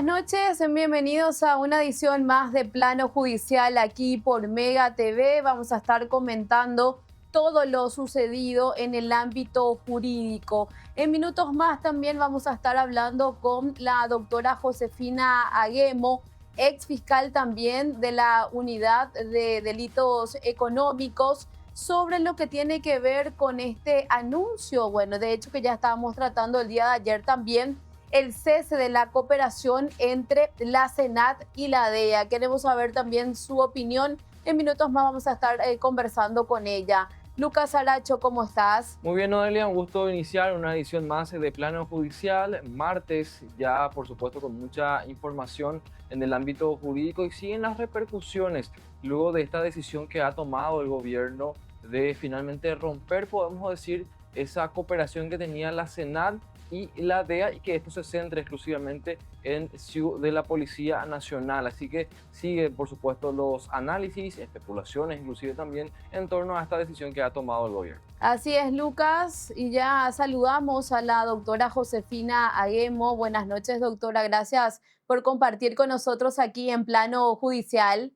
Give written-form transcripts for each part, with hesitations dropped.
noches, bienvenidos a una edición más de Plano Judicial aquí por Mega TV. Vamos a estar comentando todo lo sucedido en el ámbito jurídico. En minutos más también vamos a estar hablando con la doctora Josefina Aguemo, ex fiscal también de la Unidad de Delitos Económicos, sobre lo que tiene que ver con este anuncio. Bueno, de hecho que ya estábamos tratando el día de ayer también el cese de la cooperación entre la SENAT y la DEA. Queremos saber también su opinión. En minutos más vamos a estar conversando con ella. Lucas Aracho, ¿cómo estás? Muy bien, Noelia, un gusto iniciar una edición más de Plano Judicial. Martes, ya por supuesto con mucha información en el ámbito jurídico y siguen las repercusiones luego de esta decisión que ha tomado el gobierno de finalmente romper, podemos decir, esa cooperación que tenía la SENAT y la DEA, y que esto se centre exclusivamente en de la Policía Nacional. Así que sigue, por supuesto, los análisis, especulaciones, inclusive también en torno a esta decisión que ha tomado el gobierno. Así es, Lucas, y ya saludamos a la doctora Josefina Aguemo. Buenas noches, doctora. Gracias por compartir con nosotros aquí en Plano Judicial.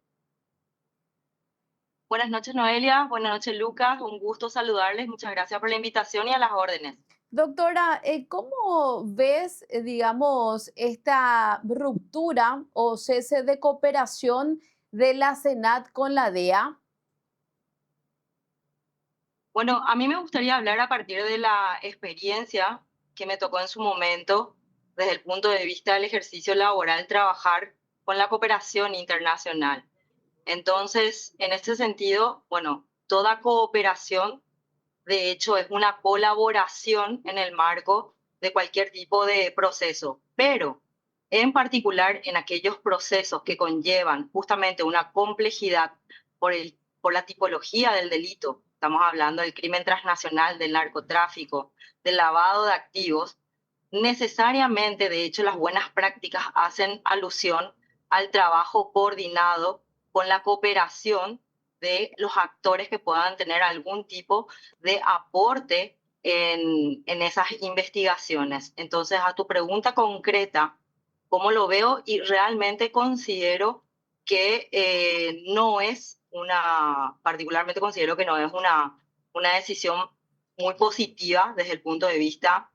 Buenas noches, Noelia. Buenas noches, Lucas. Un gusto saludarles. Muchas gracias por la invitación y a las órdenes. Doctora, ¿cómo ves, digamos, esta ruptura o cese de cooperación de la SENAT con la DEA? Bueno, a mí me gustaría hablar a partir de la experiencia que me tocó en su momento, desde el punto de vista del ejercicio laboral, trabajar con la cooperación internacional. Entonces, en este sentido, bueno, toda cooperación, de hecho, es una colaboración en el marco de cualquier tipo de proceso, pero en particular en aquellos procesos que conllevan justamente una complejidad por la tipología del delito. Estamos hablando del crimen transnacional, del narcotráfico, del lavado de activos. Necesariamente, de hecho, las buenas prácticas hacen alusión al trabajo coordinado con la cooperación de los actores que puedan tener algún tipo de aporte en esas investigaciones. Entonces, a tu pregunta concreta, ¿cómo lo veo? Y realmente considero que particularmente considero que no es una decisión muy positiva desde el punto de vista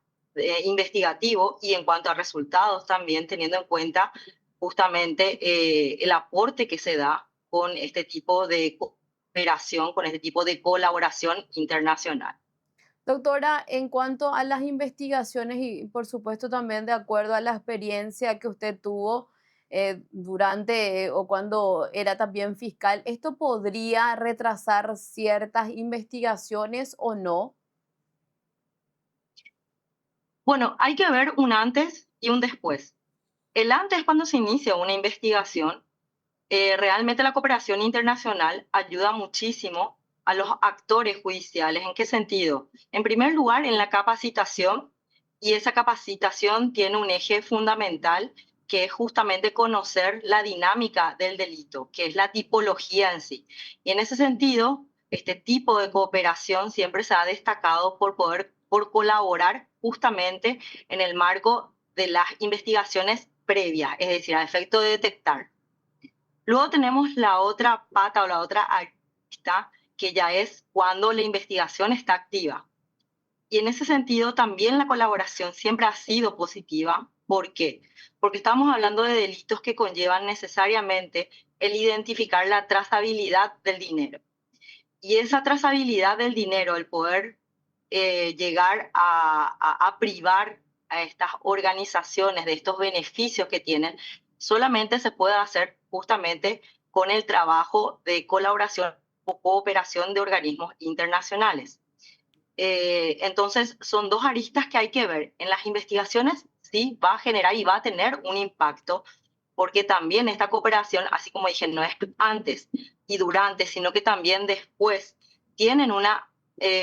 investigativo y en cuanto a resultados también, teniendo en cuenta justamente el aporte que se da con este tipo de cooperación, con este tipo de colaboración internacional. Doctora, en cuanto a las investigaciones y por supuesto también de acuerdo a la experiencia que usted tuvo durante o cuando era también fiscal, ¿esto podría retrasar ciertas investigaciones o no? Bueno, hay que ver un antes y un después. El antes es cuando se inicia una investigación. Realmente la cooperación internacional ayuda muchísimo a los actores judiciales. ¿En qué sentido? En primer lugar, en la capacitación, y esa capacitación tiene un eje fundamental que es justamente conocer la dinámica del delito, que es la tipología en sí. Y en ese sentido, este tipo de cooperación siempre se ha destacado por colaborar justamente en el marco de las investigaciones previas, es decir, a efecto de detectar. Luego tenemos la otra pata o la otra arista, que ya es cuando la investigación está activa. Y en ese sentido también la colaboración siempre ha sido positiva. ¿Por qué? Porque estamos hablando de delitos que conllevan necesariamente el identificar la trazabilidad del dinero. Y esa trazabilidad del dinero, el poder llegar a privar a estas organizaciones de estos beneficios que tienen, solamente se puede hacer justamente con el trabajo de colaboración o cooperación de organismos internacionales. Entonces, son dos aristas que hay que ver. En las investigaciones sí va a generar y va a tener un impacto, porque también esta cooperación, así como dije, no es antes y durante, sino que también después tienen una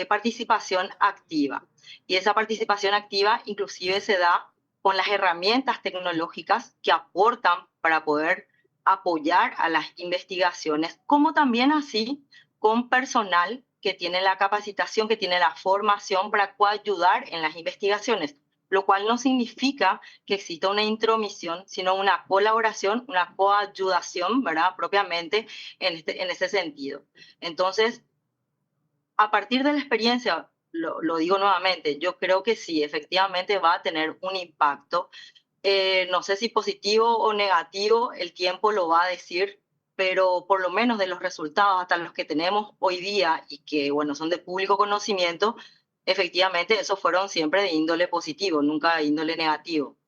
participación activa. Y esa participación activa inclusive se da con las herramientas tecnológicas que aportan para poder apoyar a las investigaciones, como también así con personal que tiene la capacitación, que tiene la formación para coayudar en las investigaciones. lo cual no significa que exista una intromisión, sino una colaboración, una coayudación, ¿verdad? Propiamente en ese sentido. Entonces, a partir de la experiencia, lo digo nuevamente, yo creo que sí, efectivamente va a tener un impacto. No sé si positivo o negativo, el tiempo lo va a decir, pero por lo menos de los resultados hasta los que tenemos hoy día y que, bueno, son de público conocimiento, efectivamente esos fueron siempre de índole positivo, nunca de índole negativo.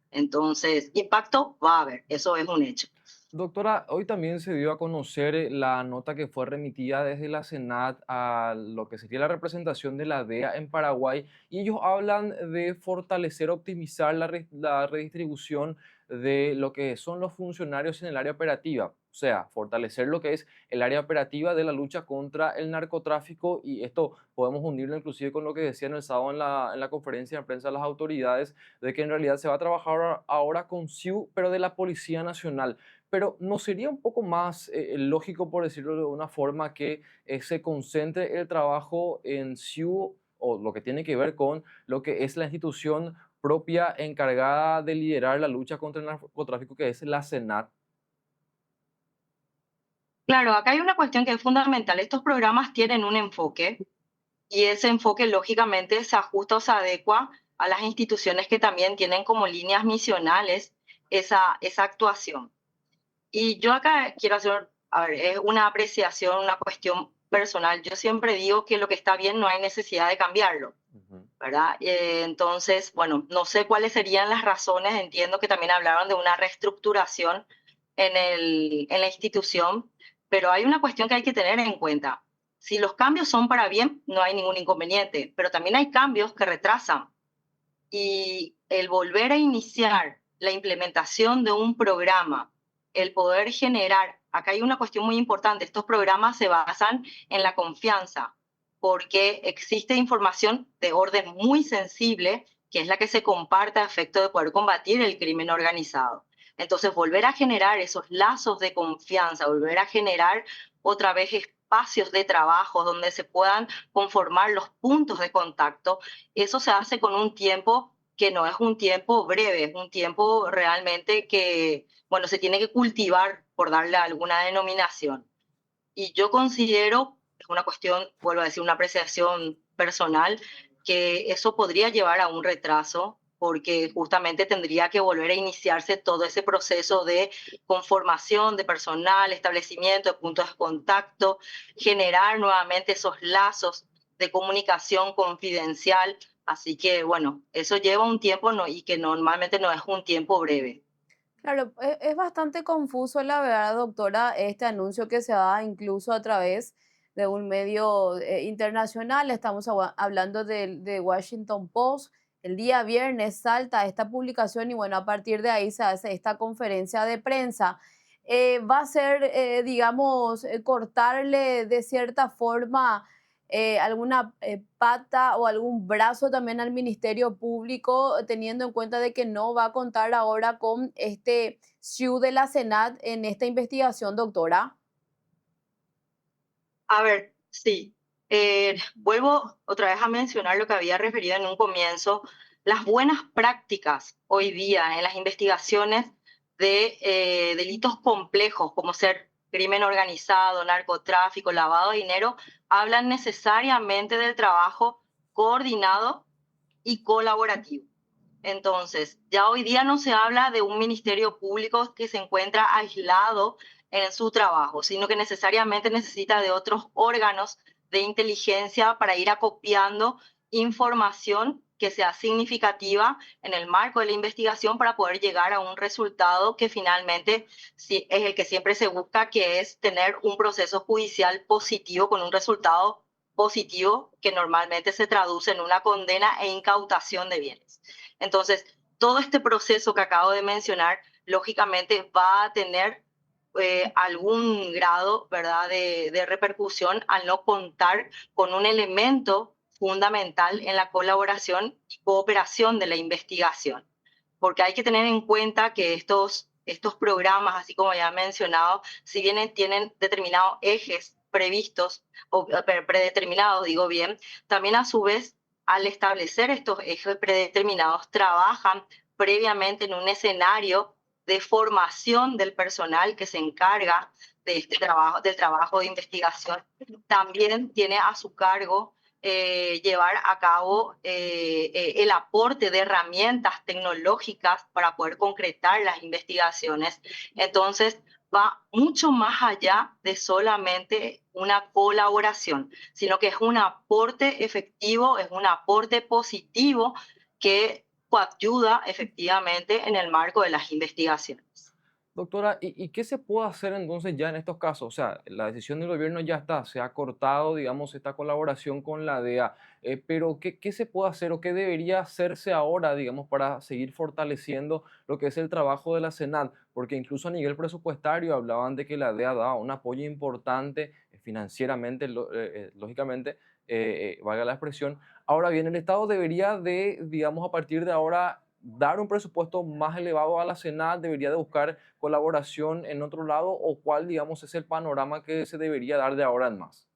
Entonces, impacto va a haber, eso es un hecho. Doctora, hoy también se dio a conocer la nota que fue remitida desde la Senat a lo que sería la representación de la DEA en Paraguay, y ellos hablan de fortalecer, optimizar la redistribución de lo que son los funcionarios en el área operativa, o sea, fortalecer lo que es el área operativa de la lucha contra el narcotráfico, y esto podemos unirlo inclusive con lo que decían el sábado en la conferencia de prensa de las autoridades, de que en realidad se va a trabajar ahora con SIU, pero de la Policía Nacional. Pero ¿no sería un poco más lógico, por decirlo de una forma, que se concentre el trabajo en SIU o lo que tiene que ver con lo que es la institución propia encargada de liderar la lucha contra el narcotráfico, que es la Senat? Claro, acá hay una cuestión que es fundamental. Estos programas tienen un enfoque y ese enfoque lógicamente se ajusta o se adecua a las instituciones que también tienen como líneas misionales esa actuación. Y yo acá quiero hacer, a ver, es una apreciación, una cuestión personal. Yo siempre digo que lo que está bien no hay necesidad de cambiarlo, Ujú. ¿verdad? Entonces, bueno, no sé cuáles serían las razones. Entiendo que también hablaron de una reestructuración en la institución, pero hay una cuestión que hay que tener en cuenta. Si los cambios son para bien, no hay ningún inconveniente, pero también hay cambios que retrasan. Y el volver a iniciar la implementación de un programa, el poder generar, acá hay una cuestión muy importante, estos programas se basan en la confianza, porque existe información de orden muy sensible, que es la que se comparte a efecto de poder combatir el crimen organizado. Entonces, volver a generar esos lazos de confianza, volver a generar otra vez espacios de trabajo donde se puedan conformar los puntos de contacto, eso se hace con un tiempo que no es un tiempo breve, es un tiempo realmente que, bueno, se tiene que cultivar, por darle alguna denominación. Y yo considero, es una cuestión, vuelvo a decir, una apreciación personal, que eso podría llevar a un retraso porque justamente tendría que volver a iniciarse todo ese proceso de conformación de personal, establecimiento de puntos de contacto, generar nuevamente esos lazos de comunicación confidencial. Así que, bueno, eso lleva un tiempo y que normalmente no es un tiempo breve. Claro, es bastante confuso, la verdad, doctora, este anuncio que se da incluso a través de un medio internacional. Estamos hablando de Washington Post. El día viernes salta esta publicación y bueno, a partir de ahí se hace esta conferencia de prensa. Va a ser, digamos, cortarle de cierta forma alguna pata o algún brazo también al Ministerio Público, teniendo en cuenta de que no va a contar ahora con este SIU de la Senat en esta investigación, doctora. A ver, sí. Vuelvo otra vez a mencionar lo que había referido en un comienzo. Las buenas prácticas hoy día en las investigaciones de delitos complejos como ser crimen organizado, narcotráfico, lavado de dinero, hablan necesariamente del trabajo coordinado y colaborativo. Entonces, ya hoy día no se habla de un ministerio público que se encuentra aislado en su trabajo, sino que necesariamente necesita de otros órganos de inteligencia para ir acopiando información que sea significativa en el marco de la investigación para poder llegar a un resultado que finalmente sí, es el que siempre se busca, que es tener un proceso judicial positivo con un resultado positivo que normalmente se traduce en una condena e incautación de bienes. Entonces, todo este proceso que acabo de mencionar, lógicamente va a tener algún grado, ¿verdad?, de repercusión al no contar con un elemento fundamental en la colaboración y cooperación de la investigación. Porque hay que tener en cuenta que estos programas, así como ya he mencionado, si bien tienen determinados ejes previstos o predeterminados, digo bien, también a su vez al establecer estos ejes predeterminados, trabajan previamente en un escenario de formación del personal que se encarga de este trabajo, del trabajo de investigación. También tiene a su cargo llevar a cabo el aporte de herramientas tecnológicas para poder concretar las investigaciones. Entonces, va mucho más allá de solamente una colaboración, sino que es un aporte efectivo, es un aporte positivo que ayuda efectivamente en el marco de las investigaciones. Doctora, ¿y qué se puede hacer entonces ya en estos casos? O sea, la decisión del gobierno ya está, se ha cortado, digamos, esta colaboración con la DEA, pero ¿qué se puede hacer o qué debería hacerse ahora, digamos, para seguir fortaleciendo lo que es el trabajo de la Senat? Porque incluso a nivel presupuestario hablaban de que la DEA daba un apoyo importante financieramente, lógicamente, valga la expresión. Ahora bien, el Estado debería de, digamos, a partir de ahora dar un presupuesto más elevado a la Senat, debería de buscar colaboración en otro lado o cuál, digamos, es el panorama que se debería dar de ahora en más.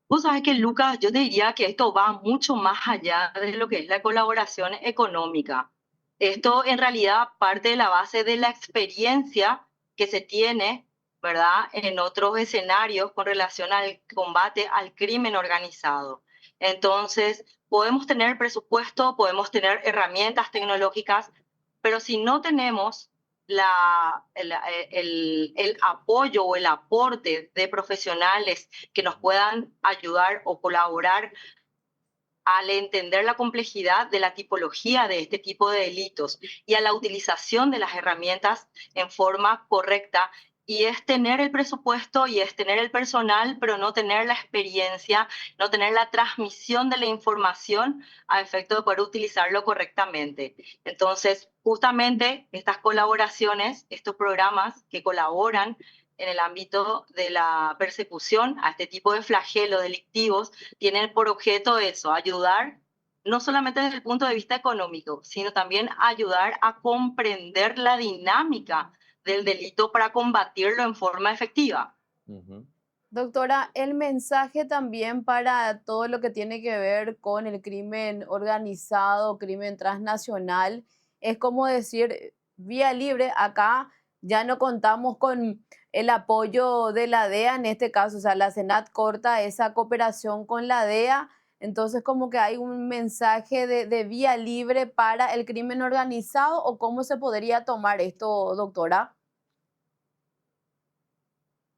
Vos sabés que, Lucas, yo te diría que esto va mucho más allá de lo que es la colaboración económica. Esto en realidad parte de la base de la experiencia que se tiene, ¿verdad?, en otros escenarios con relación al combate al crimen organizado. Entonces, podemos tener presupuesto, podemos tener herramientas tecnológicas, pero si no tenemos el apoyo o el aporte de profesionales que nos puedan ayudar o colaborar al entender la complejidad de la tipología de este tipo de delitos y a la utilización de las herramientas en forma correcta. Y es tener el presupuesto y es tener el personal, pero no tener la experiencia, no tener la transmisión de la información a efecto de poder utilizarlo correctamente. Entonces, justamente estas colaboraciones, estos programas que colaboran en el ámbito de la persecución a este tipo de flagelos delictivos, tienen por objeto eso, ayudar no solamente desde el punto de vista económico, sino también ayudar a comprender la dinámica del delito para combatirlo en forma efectiva. Ujú. Doctora, el mensaje también para todo lo que tiene que ver con el crimen organizado, crimen transnacional, es como decir, vía libre, acá ya no contamos con el apoyo de la DEA en este caso, o sea, la Senat corta esa cooperación con la DEA, entonces como que hay un mensaje de vía libre para el crimen organizado o cómo se podría tomar esto, doctora.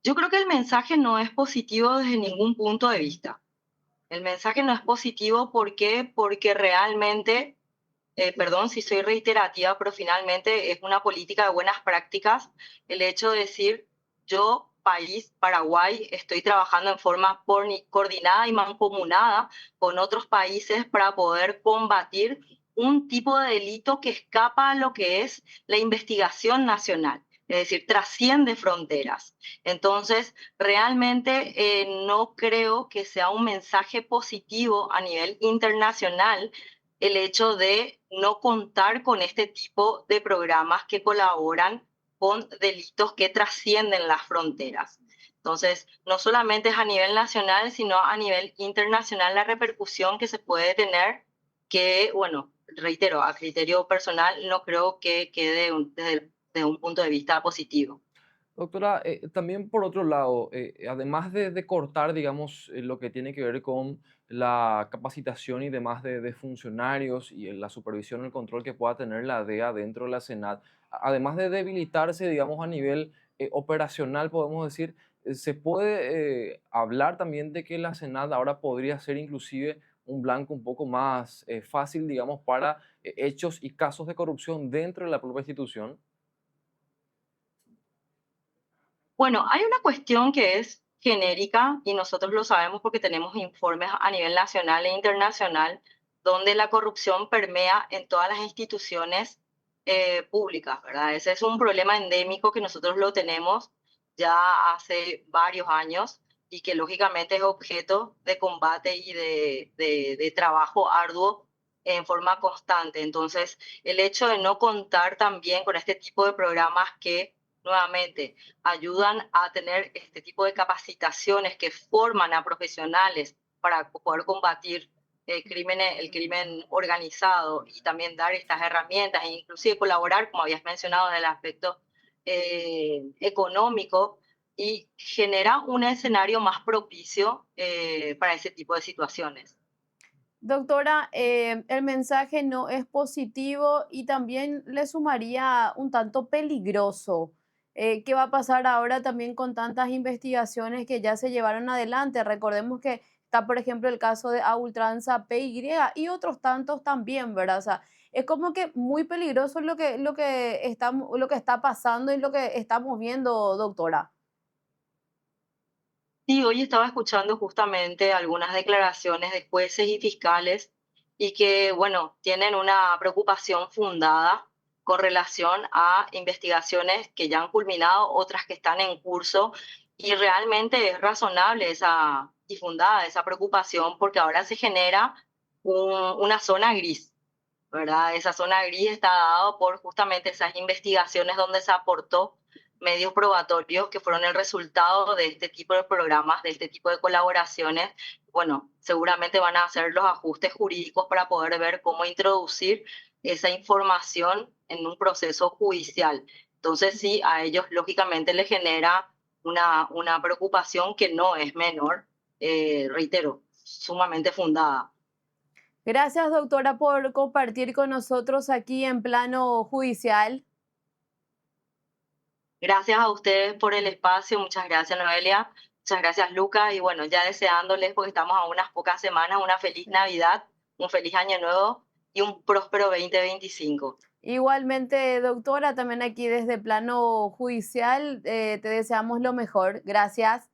Yo creo que el mensaje no es positivo desde ningún punto de vista. El mensaje no es positivo, ¿por qué? Porque realmente, perdón si soy reiterativa, pero finalmente es una política de buenas prácticas el hecho de decir, yo, país, Paraguay, estoy trabajando en forma coordinada y mancomunada con otros países para poder combatir un tipo de delito que escapa a lo que es la investigación nacional, es decir, trasciende fronteras. Entonces, realmente no creo que sea un mensaje positivo a nivel internacional el hecho de no contar con este tipo de programas que colaboran con delitos que trascienden las fronteras. Entonces, no solamente es a nivel nacional, sino a nivel internacional la repercusión que se puede tener, que, bueno, reitero, a criterio personal, no creo que quede desde un punto de vista positivo. Doctora, también por otro lado, además de cortar, digamos, lo que tiene que ver con la capacitación y demás de funcionarios y la supervisión y el control que pueda tener la DEA dentro de la Senat, además de debilitarse, digamos, a nivel operacional, podemos decir, se puede hablar también de que la Senat ahora podría ser inclusive un blanco un poco más fácil, digamos, para hechos y casos de corrupción dentro de la propia institución. Bueno, hay una cuestión que es genérica y nosotros lo sabemos porque tenemos informes a nivel nacional e internacional donde la corrupción permea en todas las instituciones públicas, ¿verdad? Ese es un problema endémico que nosotros lo tenemos ya hace varios años y que lógicamente es objeto de combate y de trabajo arduo en forma constante. Entonces, el hecho de no contar también con este tipo de programas que nuevamente ayudan a tener este tipo de capacitaciones que forman a profesionales para poder combatir el crimen organizado y también dar estas herramientas e inclusive colaborar, como habías mencionado, en el aspecto económico y genera un escenario más propicio para ese tipo de situaciones. Doctora, el mensaje no es positivo y también le sumaría un tanto peligroso. ¿Qué va a pasar ahora también con tantas investigaciones que ya se llevaron adelante? Recordemos que está, por ejemplo, el caso de A Ultranza PY y otros tantos también, ¿verdad? O sea, es como que muy peligroso lo que está pasando y lo que estamos viendo, doctora. Sí, hoy estaba escuchando justamente algunas declaraciones de jueces y fiscales y que, bueno, tienen una preocupación fundada con relación a investigaciones que ya han culminado, otras que están en curso, y realmente es razonable esa y fundada esa preocupación porque ahora se genera una zona gris, ¿verdad? Esa zona gris está dada por justamente esas investigaciones donde se aportó medios probatorios que fueron el resultado de este tipo de programas, de este tipo de colaboraciones. Bueno, seguramente van a hacer los ajustes jurídicos para poder ver cómo introducir esa información en un proceso judicial. Entonces, sí, a ellos lógicamente les genera una preocupación que no es menor, reitero, sumamente fundada. Gracias, doctora, por compartir con nosotros aquí en plano judicial. Gracias a ustedes por el espacio, muchas gracias Noelia, muchas gracias Lucas y bueno, ya deseándoles, porque estamos a unas pocas semanas, una feliz Navidad, un feliz Año Nuevo y un próspero 2025. Igualmente, doctora, también aquí desde plano judicial, te deseamos lo mejor. Gracias.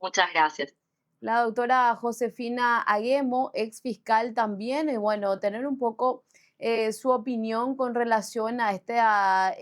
Muchas gracias. La doctora Josefina Aguemo, ex fiscal también, y bueno, tener un poco su opinión con relación a esta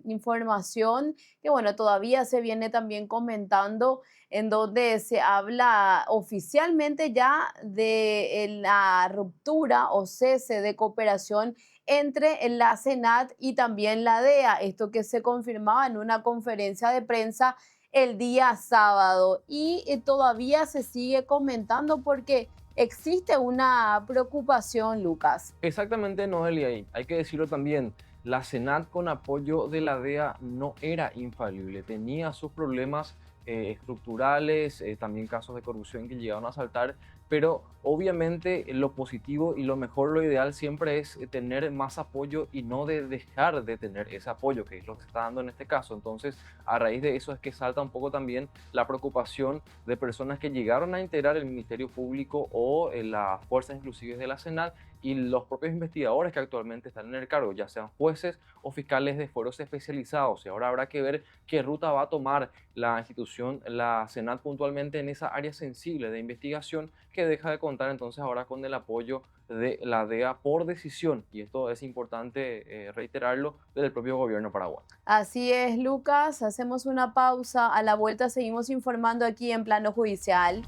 información que, bueno, todavía se viene también comentando, en donde se habla oficialmente ya de la ruptura o cese de cooperación entre la Senat y también la DEA, esto que se confirmaba en una conferencia de prensa el día sábado y todavía se sigue comentando porque existe una preocupación, Lucas. Exactamente, Noelia, y hay que decirlo también, la Senat con apoyo de la DEA no era infalible, tenía sus problemas estructurales, también casos de corrupción que llegaron a saltar, pero obviamente lo positivo y lo mejor, lo ideal siempre es tener más apoyo y no de dejar de tener ese apoyo, que es lo que se está dando en este caso. Entonces, a raíz de eso es que salta un poco también la preocupación de personas que llegaron a integrar el Ministerio Público o las fuerzas inclusive de la Senat y los propios investigadores que actualmente están en el cargo, ya sean jueces o fiscales de fueros especializados. Y ahora habrá que ver qué ruta va a tomar la institución, la Senat puntualmente en esa área sensible de investigación que deja de contar entonces ahora con el apoyo de la DEA por decisión. Y esto es importante reiterarlo del propio gobierno paraguayo. Así es, Lucas. Hacemos una pausa. A la vuelta seguimos informando aquí en plano judicial.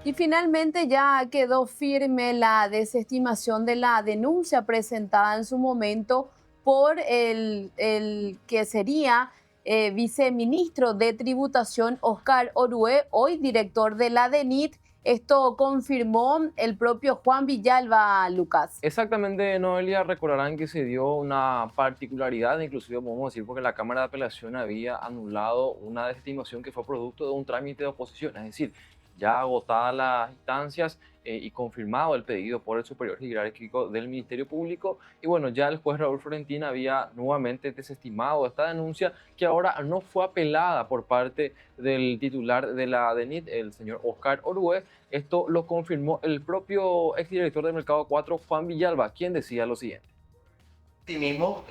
Y finalmente ya quedó firme la desestimación de la denuncia presentada en su momento por el que sería viceministro de Tributación, Oscar Orue, hoy director de la DENIT. Esto confirmó el propio Juan Villalba, Lucas. Exactamente, Noelia, recordarán que se dio una particularidad, inclusive podemos decir porque la Cámara de Apelación había anulado una desestimación que fue producto de un trámite de oposición, es decir, ya agotadas las instancias y confirmado el pedido por el superior jerárquico del Ministerio Público. Y bueno, ya el juez Raúl Florentín había nuevamente desestimado esta denuncia, que ahora no fue apelada por parte del titular de la DENIT, el señor Oscar Orue. Esto lo confirmó el propio exdirector del Mercado 4, Juan Villalba, quien decía lo siguiente. Asimismo,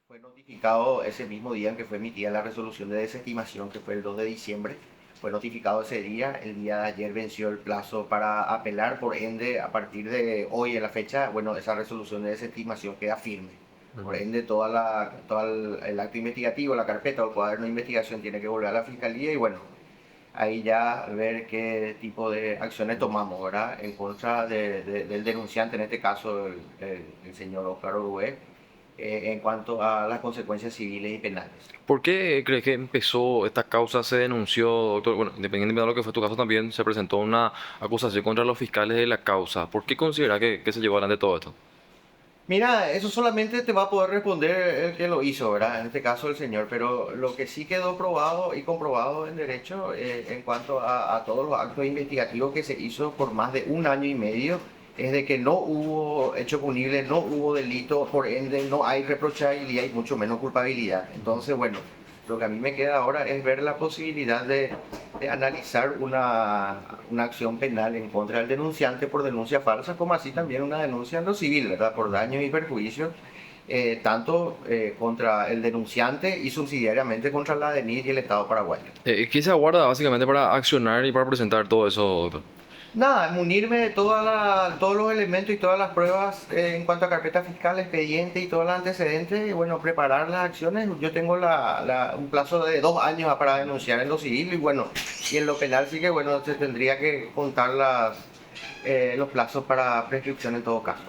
fue notificado ese mismo día en que fue emitida la resolución de desestimación, que fue el 2 de diciembre. Fue notificado ese día. El día de ayer venció el plazo para apelar, por ende, a partir de hoy en la fecha, bueno, esa resolución de desestimación queda firme. Por ende, todo el acto investigativo, la carpeta o el cuaderno de investigación tiene que volver a la fiscalía y bueno, ahí ya ver qué tipo de acciones tomamos, ¿verdad? En contra del denunciante, en este caso el señor Oscar Orue, en cuanto a las consecuencias civiles y penales. ¿Por qué crees que empezó esta causa? Se denunció, doctor, bueno, independientemente de lo que fue tu caso, también se presentó una acusación contra los fiscales de la causa. ¿Por qué considera que se llevó adelante todo esto? Mira, eso solamente te va a poder responder el que lo hizo, ¿verdad? En este caso el señor, pero lo que sí quedó probado y comprobado en derecho en cuanto a todos los actos investigativos que se hizo por más de 1 año y medio, es de que no hubo hecho punible, no hubo delito, por ende no hay reprochabilidad y mucho menos culpabilidad. Entonces, bueno, lo que a mí me queda ahora es ver la posibilidad de analizar una acción penal en contra del denunciante por denuncia falsa, como así también una denuncia en lo civil, ¿verdad? Por daños y perjuicios, tanto contra el denunciante y subsidiariamente contra la DENIT y el Estado paraguayo. ¿Qué se aguarda básicamente para accionar y para presentar todo eso, doctor? Nada, munirme de todos los elementos y todas las pruebas en cuanto a carpeta fiscal, expediente y todos los antecedentes, y bueno, preparar las acciones. Yo tengo un plazo de 2 años para denunciar en lo civil y bueno, y en lo penal sí que bueno, se tendría que contar los plazos para prescripción en todo caso.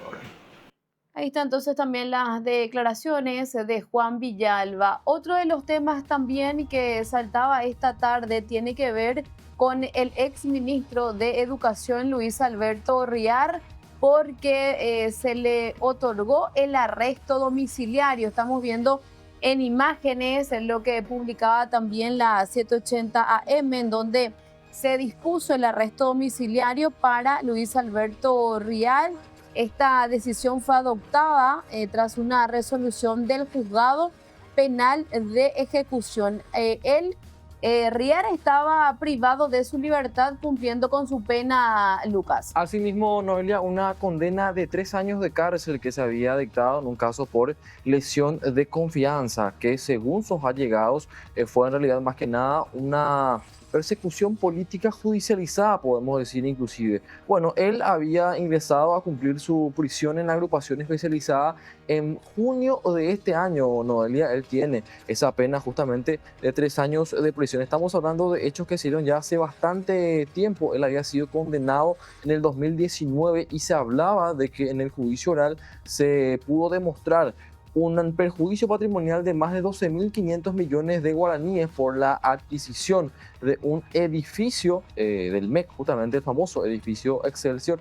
Ahí está entonces también las declaraciones de Juan Villalba. Otro de los temas también que saltaba esta tarde tiene que ver con el exministro de Educación, Luis Alberto Riar, porque se le otorgó el arresto domiciliario. Estamos viendo en imágenes lo que publicaba también la 780 AM, en donde se dispuso el arresto domiciliario para Luis Alberto Riar. Esta decisión fue adoptada tras una resolución del Juzgado Penal de Ejecución. Riar estaba privado de su libertad cumpliendo con su pena, Lucas. Asimismo, Noelia, una condena de 3 años de cárcel que se había dictado en un caso por lesión de confianza, que según sus allegados fue en realidad más que nada una persecución política judicializada, podemos decir inclusive. Bueno, él había ingresado a cumplir su prisión en la agrupación especializada en junio de este año, Noelia. Él tiene esa pena justamente de 3 años de prisión. Estamos hablando de hechos que se dieron ya hace bastante tiempo. Él había sido condenado en el 2019 y se hablaba de que en el juicio oral se pudo demostrar un perjuicio patrimonial de más de 12.500 millones de guaraníes por la adquisición de un edificio del MEC, justamente el famoso edificio Excelsior,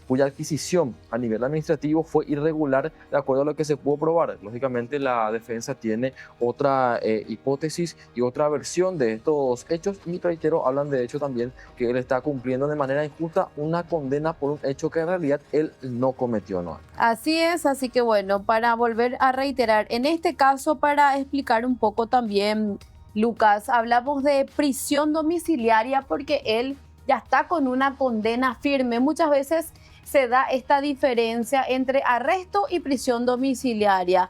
cuya adquisición a nivel administrativo fue irregular de acuerdo a lo que se pudo probar. Lógicamente la defensa tiene otra hipótesis y otra versión de estos hechos y reitero, hablan de hecho también que él está cumpliendo de manera injusta una condena por un hecho que en realidad él no cometió, ¿no? Así es, así que bueno, para volver a reiterar, en este caso para explicar un poco también, Lucas, hablamos de prisión domiciliaria porque él ya está con una condena firme. Muchas veces se da esta diferencia entre arresto y prisión domiciliaria.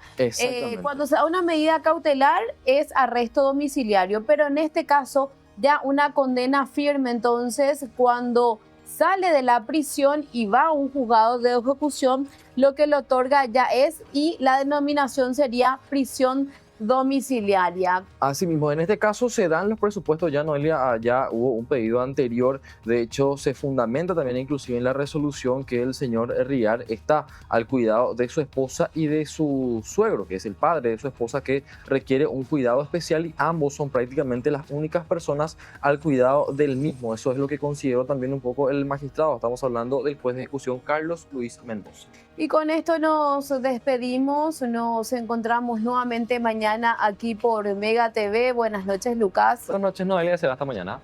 Cuando se da una medida cautelar es arresto domiciliario, pero en este caso ya una condena firme. Entonces, cuando sale de la prisión y va a un juzgado de ejecución, lo que le otorga ya es, y la denominación sería prisión domiciliaria. Asimismo, en este caso se dan los presupuestos, ya Noelia, ya hubo un pedido anterior, de hecho se fundamenta también inclusive en la resolución que el señor Riar está al cuidado de su esposa y de su suegro, que es el padre de su esposa, que requiere un cuidado especial y ambos son prácticamente las únicas personas al cuidado del mismo. Eso es lo que consideró también un poco el magistrado. Estamos hablando del juez de ejecución Carlos Luis Mendoza. Y con esto nos despedimos, nos encontramos nuevamente mañana aquí por Mega TV. Buenas noches, Lucas. Buenas noches, Noelia, será hasta mañana.